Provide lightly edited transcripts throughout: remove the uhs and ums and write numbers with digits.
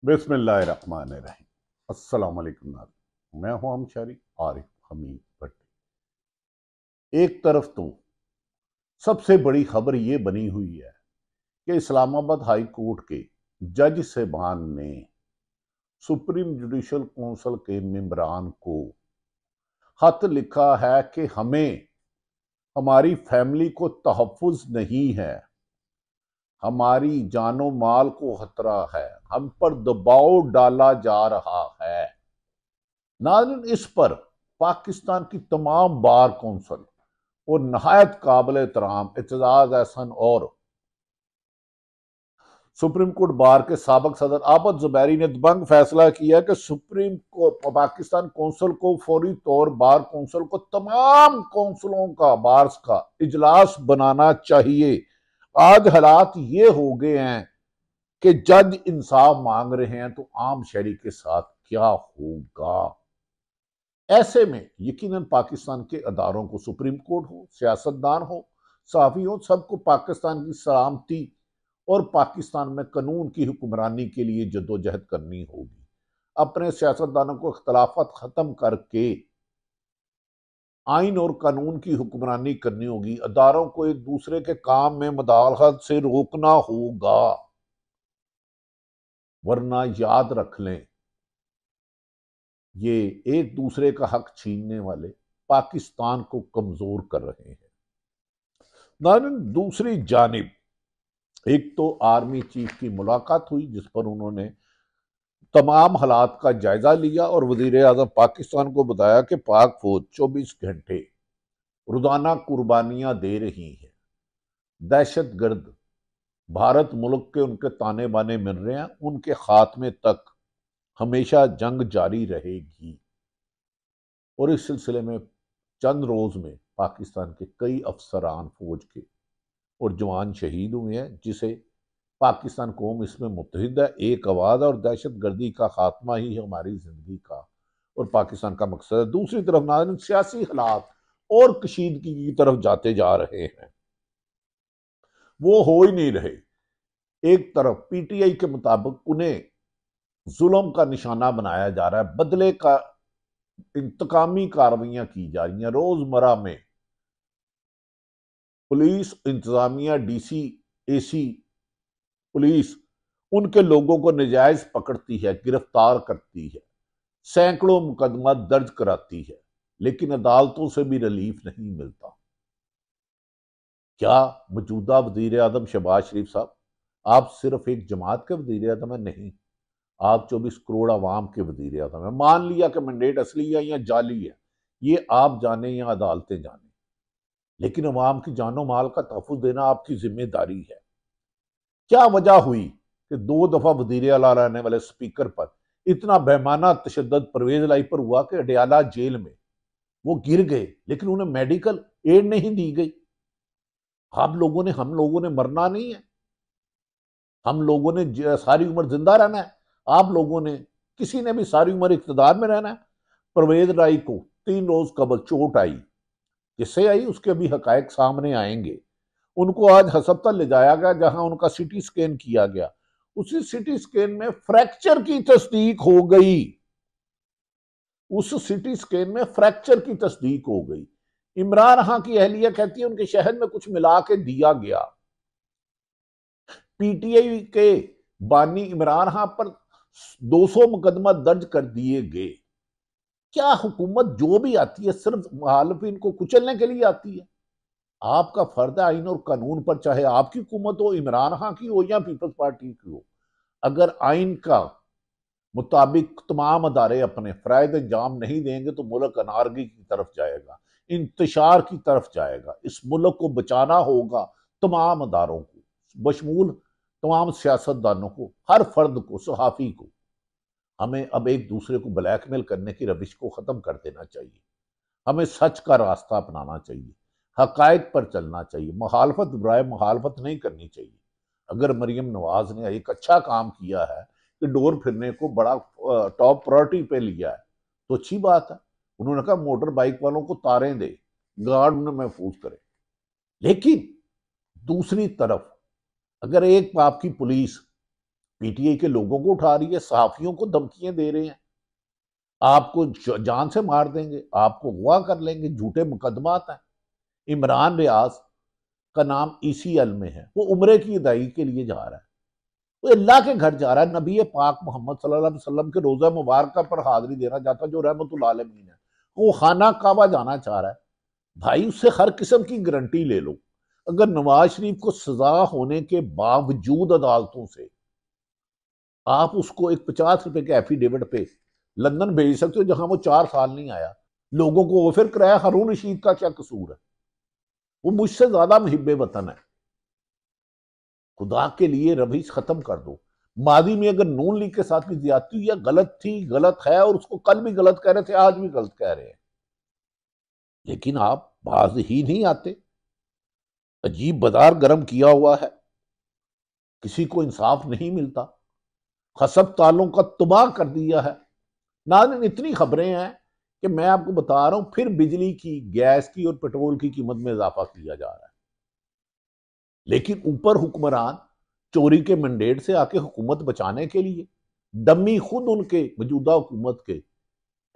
बिस्मिल्लाहिर्रहमानिर्रहीम। अस्सलाम वालेकुम नाज़रीन। मैं हूं हमशरी आरिफ हमीद भट्टी। एक तरफ तो सबसे बड़ी खबर यह बनी हुई है कि इस्लामाबाद हाई कोर्ट के जज साहबान ने सुप्रीम जुडिशल काउंसिल के मेंबरान को खत लिखा है कि हमें हमारी फैमिली को तहफ़्फ़ुज़ नहीं है, हमारी जानो माल को खतरा है, हम पर दबाव डाला जा रहा है। नाज़रीन, इस पर पाकिस्तान की तमाम बार कौंसल और नहायत काबिल एहतराम एतजाज अहसन और सुप्रीम कोर्ट बार के साबिक सदर आबद जुबैरी ने दबंग फैसला किया कि सुप्रीम कोर्ट पाकिस्तान कौंसिल को फौरी तौर बार कौंसिल को तमाम कौंसिलों का बार्स का इजलास बनाना चाहिए। आज हालात ये हो गए हैं कि जज इंसाफ मांग रहे हैं तो आम शहरी के साथ क्या होगा। ऐसे में यकीनन पाकिस्तान के अदारों को, सुप्रीम कोर्ट हो, सियासतदान हो, सहाफ़ी हो, सबको पाकिस्तान की सलामती और पाकिस्तान में कानून की हुक्मरानी के लिए जद्दोजहद करनी होगी। अपने सियासतदानों को इख्तलाफात खत्म करके आइन और कानून की हुक्मरानी करनी होगी। अदारों को एक दूसरे के काम में मुदाखलत से रोकना होगा, वरना याद रख लें, ये एक दूसरे का हक छीनने वाले पाकिस्तान को कमजोर कर रहे हैं। नाज़रीन, दूसरी जानिब एक तो आर्मी चीफ की मुलाकात हुई जिस पर उन्होंने तमाम हालात का जायजा लिया और वजीर आजम पाकिस्तान को बताया कि पाक फौज 24 घंटे रोजाना कुर्बानियां दे रही है, दहशत गर्द भारत मुल्क के उनके ताने बाने मिल रहे हैं, उनके खात्मे तक हमेशा जंग जारी रहेगी। और इस सिलसिले में चंद रोज में पाकिस्तान के कई अफसरान फौज के और जवान शहीद हुए हैं, जिसे पाकिस्तान कौम इसमें मुत्तहिद है, एक आवाज और दहशत गर्दी का खात्मा ही हमारी जिंदगी का और पाकिस्तान का मकसद है। दूसरी तरफ नाज़रीन, सियासी हालात और कशीदगी की तरफ जाते जा रहे हैं, वो हो ही नहीं रहे। एक तरफ पीटीआई के मुताबिक उन्हें जुल्म का निशाना बनाया जा रहा है, बदले का इंतकामी कार्रवाइयां की जा रही हैं। रोजमर्रा में पुलिस इंतजामिया, डीसी, एसी पुलिस उनके लोगों को नजायज पकड़ती है, गिरफ्तार करती है, सैकड़ों मुकदमा दर्ज कराती है, लेकिन अदालतों से भी रिलीफ नहीं मिलता। क्या मौजूदा वजीर आजम शहबाज शरीफ साहब, आप सिर्फ एक जमात के वजीर आजम है? नहीं, आप 24 करोड़ आवाम के वजीर आजम है। मान लिया कि मैंडेट असली है या जाली है, ये आप जाने या अदालतें जाने, लेकिन अवाम की जानो माल का तहफ़्फ़ुज़ देना आपकी जिम्मेदारी है। क्या वजह हुई कि 2 दफा वजीर आला रहने वाले स्पीकर पर इतना बेमाना तशद्दुद परवेज लाई पर हुआ कि अडयाला जेल में वो गिर गए, लेकिन उन्हें मेडिकल एड नहीं दी गई। हम लोगों ने मरना नहीं है, हम लोगों ने सारी उम्र जिंदा रहना है। आप लोगों ने, किसी ने भी सारी उम्र इख्तिदार में रहना है। परवेज लाई को 3 रोज कबल चोट आई, जिससे आई उसके अभी हकायक सामने आएंगे। उनको आज अस्पताल ले जाया गया, जहां उनका सीटी स्कैन किया गया। उसी सीटी स्कैन में फ्रैक्चर की तस्दीक हो गई, उस सीटी स्कैन में फ्रैक्चर की तस्दीक हो गई। इमरान खान की अहलिया कहती है उनके शहर में कुछ मिला के दिया गया। पीटीआई के बानी इमरान खान पर 200 मुकदमा दर्ज कर दिए गए। क्या हुकूमत जो भी आती है सिर्फ मुखालिफिन को कुचलने के लिए आती है? आपका फर्ज है आइन और कानून पर, चाहे आपकी हुकूमत हो, इमरान खान की हो या पीपल्स पार्टी की हो, अगर आइन का मुताबिक तमाम अदारे अपने फराइद अंजाम नहीं देंगे तो मुल्क अनारगी की तरफ जाएगा, इंतशार की तरफ जाएगा। इस मुल्क को बचाना होगा तमाम अदारों को, बशमूल तमाम सियासतदानों को, हर फर्द को, सहाफ़ी को। हमें अब एक दूसरे को ब्लैकमेल करने की रविश को ख़त्म कर देना चाहिए। हमें सच का रास्ता अपनाना चाहिए, हकायक पर चलना चाहिए, मुखालफत बराए मुखालफत नहीं करनी चाहिए। अगर मरियम नवाज ने एक अच्छा काम किया है कि डोर फिरने को बड़ा टॉप प्रायोरिटी पे लिया है, तो अच्छी बात है। उन्होंने कहा मोटर बाइक वालों को तारें दे, गार्ड उन्हें महफूज करे। लेकिन दूसरी तरफ अगर एक आपकी पुलिस पीटीआई के लोगों को उठा रही है, सहाफियों को धमकियां दे रहे हैं, आपको जान से मार देंगे, आपको अगवा कर लेंगे, झूठे मुकदमात हैं। इमरान रियाज का नाम ईसीएल में है, वो उम्रे की अदायगी के लिए जा रहा है, वो अल्लाह के घर जा रहा है, नबी पाक मोहम्मद सल्लल्लाहु अलैहि वसल्लम के रोजा मुबारक पर हाजिरी देना चाहता, जो रहमतुल आलमीन है, वो खाना काबा जाना चाह रहा है। भाई उससे हर किस्म की गारंटी ले लो। अगर नवाज शरीफ को सजा होने के बावजूद अदालतों से आप उसको एक 50 रुपए के एफिडेविट पे लंदन भेज सकते हो, जहां वो 4 साल नहीं आया, लोगों को ऑफर कराया, हारून रशीद का क्या कसूर है? वो मुझसे ज्यादा मुहिब्बे वतन है। खुदा के लिए रवैश खत्म कर दो। मादी में अगर नून लीग के साथ भी ज्यादती हुई, गलत थी, गलत है, और उसको कल भी गलत कह रहे थे, आज भी गलत कह रहे हैं, लेकिन आप बाज ही नहीं आते। अजीब बाजार गर्म किया हुआ है, किसी को इंसाफ नहीं मिलता, हसब तालों का तबाह कर दिया है। नाज़रीन, इतनी खबरें हैं कि मैं आपको बता रहा हूं, फिर बिजली की, गैस की और पेट्रोल की कीमत में इजाफा किया जा रहा है, लेकिन ऊपर हुक्मरान चोरी के मैंडेट से आके हुकूमत बचाने के लिए डमी खुद उनके मौजूदा हुकूमत के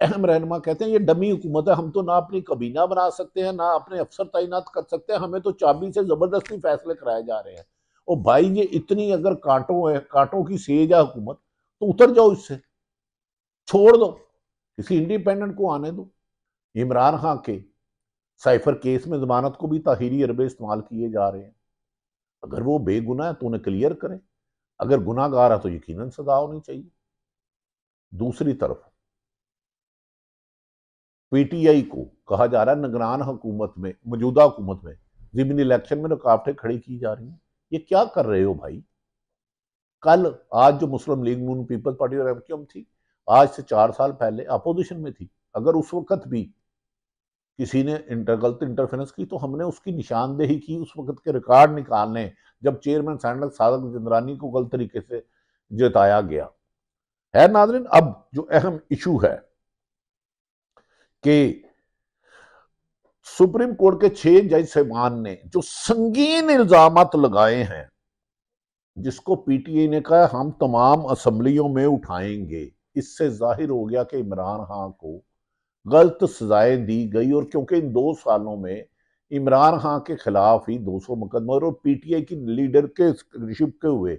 अहम रहनुमा कहते हैं ये डमी हुकूमत है, हम तो ना अपनी कबीना बना सकते हैं, ना अपने अफसर तैनात कर सकते हैं, हमें तो चाबी से जबरदस्ती फैसले कराए जा रहे हैं। और भाई ये इतनी अगर कांटों है, कांटों की सेज है हुकूमत, तो उतर जाओ, इससे छोड़ दो, किसी इंडिपेंडेंट को आने दो। इमरान खान के साइफर केस में जमानत को भी ताहीरी अरबे इस्तेमाल किए जा रहे हैं। अगर वो बेगुनाह है तो उन्हें क्लियर करें, अगर गुनाहगार है तो यकीनन सजा होनी चाहिए। दूसरी तरफ पीटीआई को कहा जा रहा है निगरान हुकूमत में, मौजूदा हुकूमत में ज़िमनी इलेक्शन में रुकावटें खड़ी की जा रही हैं। ये क्या कर रहे हो भाई? कल आज जो मुस्लिम लीग नून पीपल्स पार्टी और एमक्यूएम थी, आज से 4 साल पहले अपोजिशन में थी। अगर उस वक्त भी किसी ने गलत इंटरफेरेंस की तो हमने उसकी निशानदेही की, उस वक्त के रिकॉर्ड निकालने, जब चेयरमैन सैंडल सादक जिंदरानी को गलत तरीके से जताया गया है। नाज़रीन, अब जो अहम इशू है कि सुप्रीम कोर्ट के 6 जज साहिबान ने जो संगीन इल्जामात लगाए हैं, जिसको पीटीआई ने कहा हम तमाम असेंबलियों में उठाएंगे, इससे जाहिर हो गया कि इमरान खान को गलत सजाएं दी गई। और क्योंकि इन 2 सालों में इमरान खान के खिलाफ ही 200 मुकदमे और पीटीआई की लीडर के चिपके हुए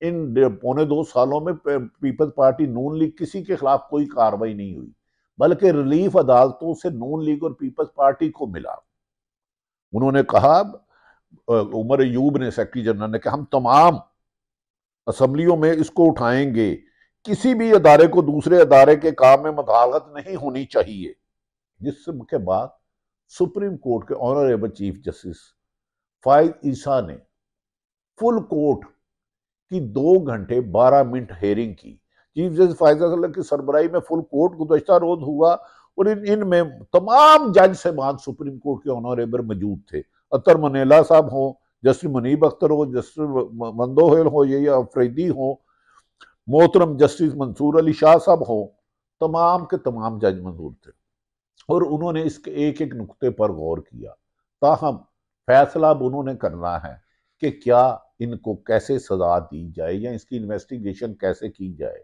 इन 2.25 सालों में पीपल्स पार्टी नून लीग किसी के खिलाफ कोई कार्रवाई नहीं हुई, बल्कि रिलीफ अदालतों से नून लीग और पीपल्स पार्टी को मिला। उन्होंने कहा, उमर अयूब ने, सेक्रेटरी जनरल ने, कहा हम तमाम असेंबलियों में इसको उठाएंगे, किसी भी अदारे को दूसरे अदारे के काम में मुदाखलत नहीं होनी चाहिए। जिसके बाद सुप्रीम कोर्ट के ऑनरेबल चीफ जस्टिस फाइज ईसा ने फुल कोर्ट की 2 घंटे 12 मिनट हेयरिंग की। चीफ जस्टिस फाइज ईसा की सरबराही में फुल कोर्ट गुज़श्ता रोज हुआ, और इनमें तमाम जज साहिबान सुप्रीम कोर्ट के ऑनरेबल मौजूद थे। अतर मनेला साहब हो, जस्टिस मुनीब अख्तर हो, जस्टिस मंदोहेल हो या अफरीदी हो, मोहतरम जस्टिस मंसूर अली शाह साहब हो, तमाम के तमाम जज मंजूर थे, और उन्होंने इसके एक एक नुक्ते पर गौर किया। ताहम फैसला अब उन्होंने करना है कि क्या इनको कैसे सजा दी जाए या इसकी इन्वेस्टिगेशन कैसे की जाए।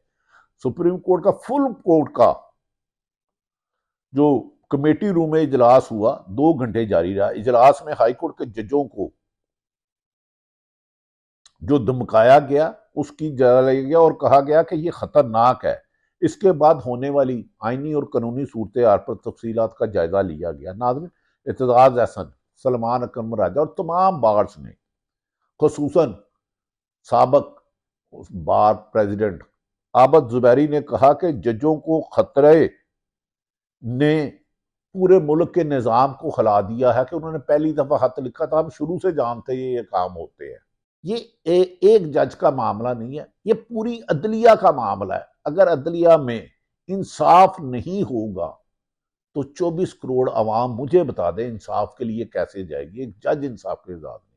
सुप्रीम कोर्ट का फुल कोर्ट का जो कमेटी रूम में इजलास हुआ 2 घंटे जारी रहा। इजलास में हाईकोर्ट के जजों को जो धमकाया गया उसकी जायजा लिया गया और कहा गया कि यह खतरनाक है। इसके बाद होने वाली आईनी और कानूनी सूरत पर तफसीलात का जायजा लिया गया। नाज़रीन, एतजाज अहसन, सलमान अकरम राजा और तमाम बार्स ने, खसूसन साबक बार प्रेसिडेंट आबद जुबैरी ने कहा कि जजों को खतरे ने पूरे मुल्क के निज़ाम को हिला दिया है कि उन्होंने पहली दफा खत लिखा था। हम शुरू से जानते हैं ये काम होते हैं। ये एक जज का मामला नहीं है, ये पूरी अदलिया का मामला है। अगर अदलिया में इंसाफ नहीं होगा तो 24 करोड़ अवाम मुझे बता दें इंसाफ के लिए कैसे जाएगी। एक जज इंसाफ के आजाद नहीं।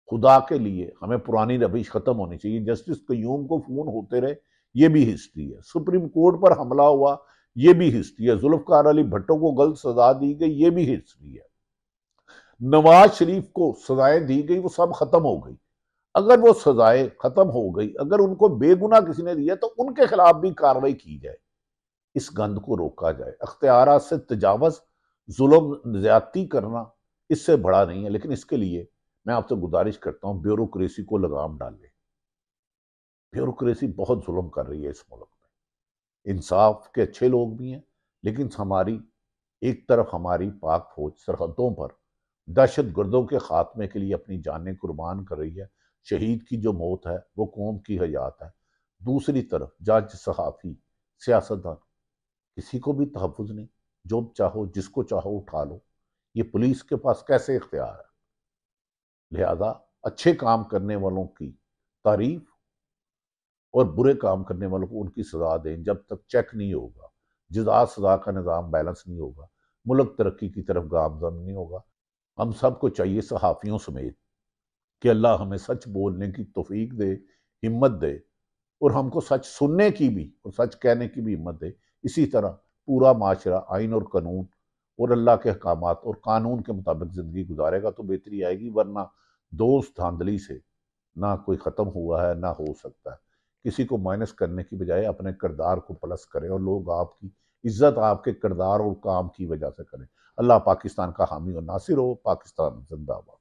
खुदा के लिए हमें पुरानी रविश खत्म होनी चाहिए। जस्टिस कयूम को फोन होते रहे, ये भी हिस्ट्री है। सुप्रीम कोर्ट पर हमला हुआ, ये भी हिस्ट्री है। जुल्फकार अली भट्टो को गलत सजा दी गई, ये भी हिस्ट्री है। नवाज शरीफ को सजाएं दी गई, वो सब खत्म हो गई। अगर वो सजाएं खत्म हो गई, अगर उनको बेगुनाह किसी ने दिया तो उनके खिलाफ भी कार्रवाई की जाए, इस गंद को रोका जाए। अख्तियारात से तजावज, जुल्म, ज्यादती करना इससे बड़ा नहीं है। लेकिन इसके लिए मैं आपसे गुजारिश करता हूं, ब्यूरोक्रेसी को लगाम डालें। ब्यूरोक्रेसी बहुत जुल्म कर रही है इस मुल्क में। इंसाफ के अच्छे लोग भी हैं, लेकिन हमारी एक तरफ हमारी पाक फौज सरहदों पर दहशत गर्दों के खात्मे के लिए अपनी जानें कुर्बान कर रही है। शहीद की जो मौत है वो कौम की हयात है। दूसरी तरफ जज, सहाफ़ी, सियासतदान, किसी को भी तहफ़्फ़ुज़ नहीं। जो चाहो जिसको चाहो उठा लो। ये पुलिस के पास कैसे इख्तियार है? लिहाजा अच्छे काम करने वालों की तारीफ और बुरे काम करने वालों को उनकी सजा दें। जब तक चेक नहीं होगा, जज़ा सजा का निज़ाम बैलेंस नहीं होगा, मुल्क तरक्की की तरफ गामज़न नहीं होगा। हम सबको चाहिए, सहाफ़ियों समेत, कि अल्लाह हमें सच बोलने की तौफीक दे, हिम्मत दे, और हमको सच सुनने की भी और सच कहने की भी हिम्मत दे। इसी तरह पूरा माशरा आइन और कानून और अल्लाह के अहकामात और कानून के मुताबिक ज़िंदगी गुजारेगा तो बेहतरी आएगी, वरना दोस्त धांधली से ना कोई ख़त्म हुआ है ना हो सकता है। किसी को माइनस करने की बजाय अपने किरदार को प्लस करें और लोग आपकी इज्जत आपके किरदार और काम की वजह से करें। अल्लाह पाकिस्तान का हामी और नासिर हो। पाकिस्तान जिंदाबाद।